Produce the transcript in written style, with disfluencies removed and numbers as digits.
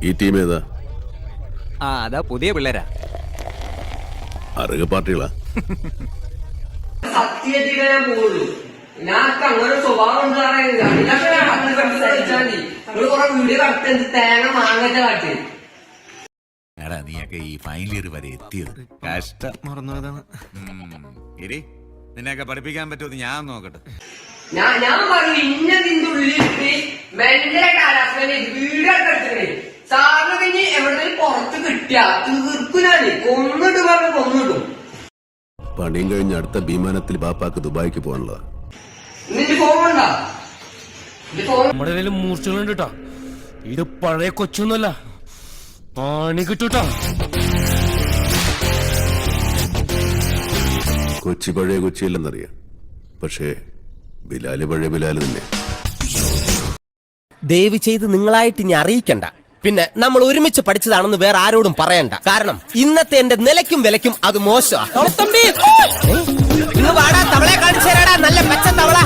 ഈ ടീം ഏതാ? അതാ പുതിയ പിള്ളേരാ. അറുക പാർട്ടികളാ. എടാ നീയൊക്കെ ഈ ഫൈനൽ ഇയർ വരെ എത്തിയത് കഷ്ടം. മറന്നുപോയതാണ്. ഇരി നിന്നെയൊക്കെ പഠിപ്പിക്കാൻ പറ്റുമെന്ന് ഞാൻ നോക്കട്ടെ. ഞാൻ പറഞ്ഞു ഇന്ന നിന്റെ ഉള്ളിലിട്ട് മെന്റലായിട്ട് ഹരാസ്മെന്റ് വീഡിയോ എടുത്തിട്ടേ സാറിന് കഴിഞ്ഞ് എവിടെയും പുറത്ത് കിട്ടിയ തീർക്കുനാണ് കൊന്നിട്ട് പറഞ്ഞു കൊന്നിട്ടും. പണിയും കഴിഞ്ഞ് അടുത്ത വിമാനത്തിൽ ബാപ്പാക്ക് ദുബായിക്ക് പോകാനുള്ളതാ. നിന്റെ ഫോൺ വേണ്ട. നമ്മുടെ കയ്യിൽ മൂർച്ചകളുണ്ട് കേട്ടോ. ഇത് പഴയ കൊച്ചൊന്നുമല്ല, പണി കിട്ടൂട്ടോ. കൊച്ചി പഴയ കൊച്ചിയല്ലെന്നറിയാം, പക്ഷേ ബിലാല് പഴയ ബിലാല് തന്നെ. ദയവ് ചെയ്ത് നിങ്ങളായിട്ട് ഇനി അറിയിക്കണ്ട. പിന്നെ നമ്മൾ ഒരുമിച്ച് പഠിച്ചതാണെന്ന് വേറെ ആരോടും പറയണ്ട. കാരണം ഇന്നത്തെ എന്റെ നിലയ്ക്കും വിലയ്ക്കും അത് മോശമാണ്. ഇന്ന് വാടാ തവളെ കാണിച്ചു തരാടാ, നല്ല പച്ച തവള.